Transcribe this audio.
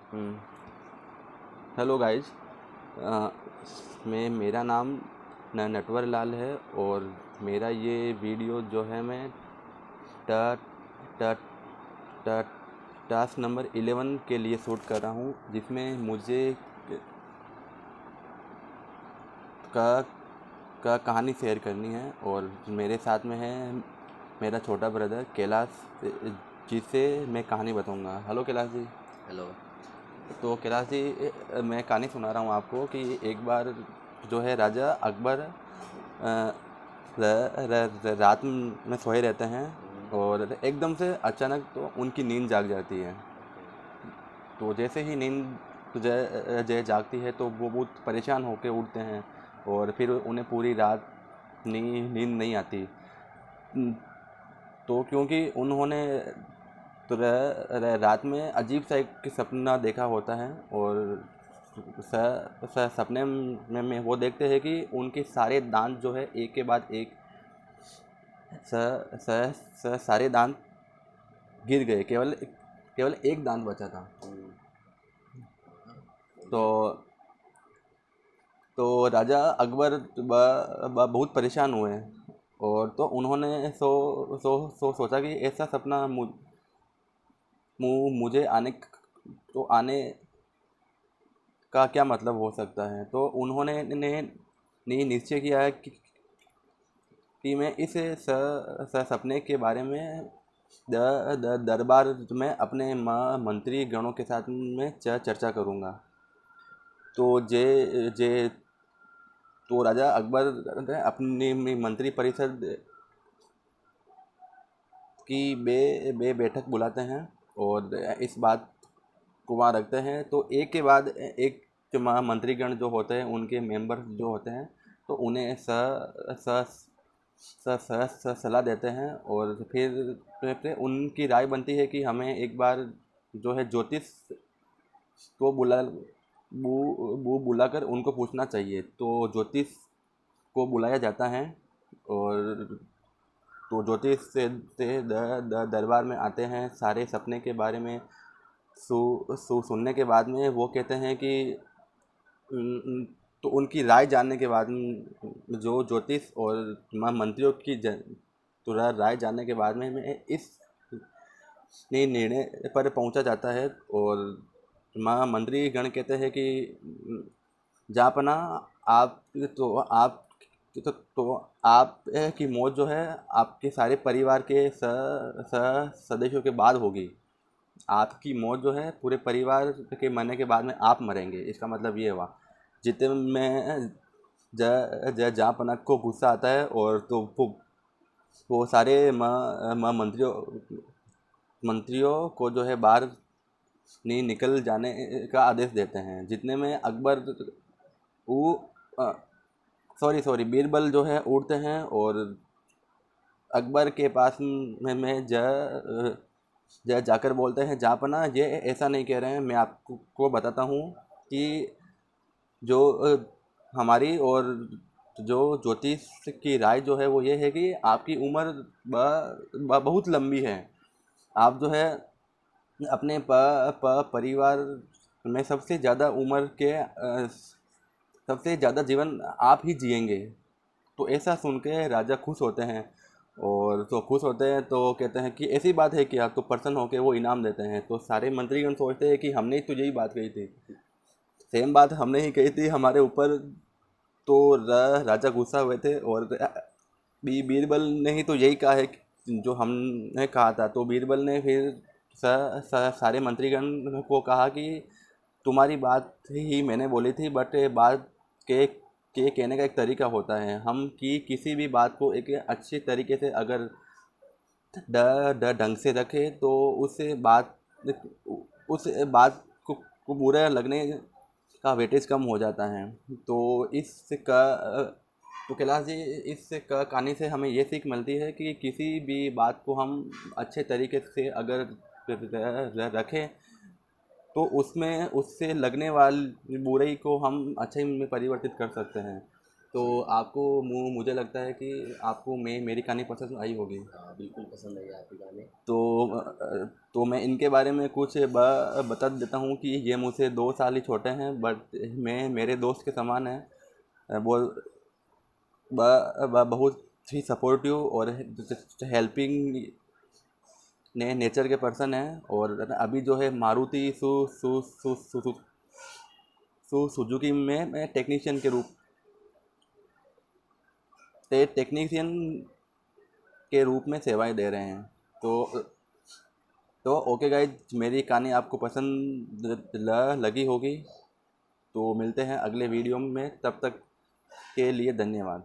हम्म, hello guys. मेरा नाम नटवर लाल है और मेरा ये वीडियो जो है मैं टा टा टा टास्क नंबर 11 के लिए शूट कर रहा हूँ, जिसमें मुझे का का कहानी शेयर करनी है। और मेरे साथ में है मेरा छोटा ब्रदर कैलाश, जिसे मैं कहानी बताऊंगा। हेलो कैलाश जी। हेलो। तो कैलाश जी, मैं कहानी सुना रहा हूँ आपको कि एक बार जो है राजा अकबर रात में सोए रहते हैं और एकदम से अचानक तो उनकी नींद जाग जाती है। ओके। तो जैसे ही नींद जय जय जागती है तो वो बहुत परेशान होकर उठते हैं और फिर उन्हें पूरी रात नींद नहीं आती। तो क्योंकि उन्होंने तो रात में अजीब सा एक सपना देखा होता है और सपने में वो देखते हैं कि उनके सारे दांत जो है एक के बाद एक सारे दांत गिर गए, केवल केवल एक दांत बचा था। हम्म। तो राजा अकबर बहुत परेशान हुए और तो उन्होंने सोचा कि ऐसा सपना मुझे आने का क्या मतलब हो सकता है। तो उन्होंने निश्चय किया है कि मैं इस सपने के बारे में दरबार में अपने मंत्री गणों के साथ में चर्चा करूंगा। तो जे जे तो राजा अकबर ने अपनी मंत्री परिषद की बे बैठक बुलाते हैं और इस बात को वहाँ रखते हैं। तो एक के बाद एक जो मंत्रीगण जो होते हैं, उनके मेंबर जो होते हैं, तो उन्हें सलाह देते हैं और फिर उनकी राय बनती है कि हमें एक बार जो है ज्योतिष को बुलाकर उनको पूछना चाहिए। तो ज्योतिष को बुलाया जाता है और तो ज्योतिष से दरबार में आते हैं। सारे सपने के बारे में सुनने के बाद में वो कहते हैं कि उन- तो उनकी राय जानने के बाद में जो ज्योतिष और मंत्रियों की तो राय जानने के बाद में मैं इस निर्णय पर पहुंचा जाता है। और मंत्री गण कहते हैं कि जापना आप आप तो आप की मौत जो है आपके सारे परिवार के सदस्यों के बाद होगी। आपकी मौत जो है पूरे परिवार के मरने के बाद में आप मरेंगे। इसका मतलब ये हुआ। जितने में जापना को गुस्सा आता है और तो वो सारे मंत्रियों को जो है बाहर निकल जाने का आदेश देते हैं। जितने में अकबर वो सॉरी सॉरी बीरबल जो है उड़ते हैं और अकबर के पास में जाकर बोलते हैं, जापना ये ऐसा नहीं कह रहे हैं। मैं आपको को बताता हूँ कि जो हमारी और जो ज्योतिष की राय जो है वो ये है कि आपकी उम्र बहुत लंबी है। आप जो है अपने परिवार में सबसे ज़्यादा उम्र के सबसे ज़्यादा जीवन आप ही जिएंगे। तो ऐसा सुन के राजा खुश होते हैं और तो खुश होते हैं तो कहते हैं कि ऐसी बात है कि आप तो प्रसन्न होकर वो इनाम देते हैं। तो सारे मंत्रीगण सोचते हैं कि हमने ही तो यही बात कही थी, सेम बात हमने ही कही थी हमारे ऊपर। तो राजा गुस्सा हुए थे और बीरबल ने ही तो यही कहा है जो हमने कहा था। तो बीरबल ने फिर सारे मंत्रीगण को कहा कि तुम्हारी बात ही मैंने बोली थी, बट बात के कहने का एक तरीका होता है। हम कि किसी भी बात को एक अच्छे तरीके से अगर ढंग से रखें तो उस बात को बुरा लगने का वेटेज कम हो जाता है। तो इसका तो कैलाश जी, इस कहानी से हमें ये सीख मिलती है कि किसी भी बात को हम अच्छे तरीके से अगर रखें तो उसमें उससे लगने वाली बुराई को हम अच्छाई में परिवर्तित कर सकते हैं। तो सही। आपको मुझे लगता है कि आपको मेरी कहानी पसंद आई होगी। हाँ, बिल्कुल पसंद आई आपके गाने। तो तो मैं इनके बारे में कुछ बता देता हूँ कि ये मुझसे 2 साल ही छोटे हैं, बट मैं मेरे दोस्त के समान है। वो बहुत ही सपोर्टिव और हेल्पिंग ने नेचर के पर्सन है। और अभी जो है मारुति सु सु सु सु सु सुजुकी में मैं टेक्नीशियन के रूप में सेवाएं दे रहे हैं। तो ओके गाइज, मेरी कहानी आपको पसंद लगी होगी। तो मिलते हैं अगले वीडियो में, तब तक के लिए धन्यवाद।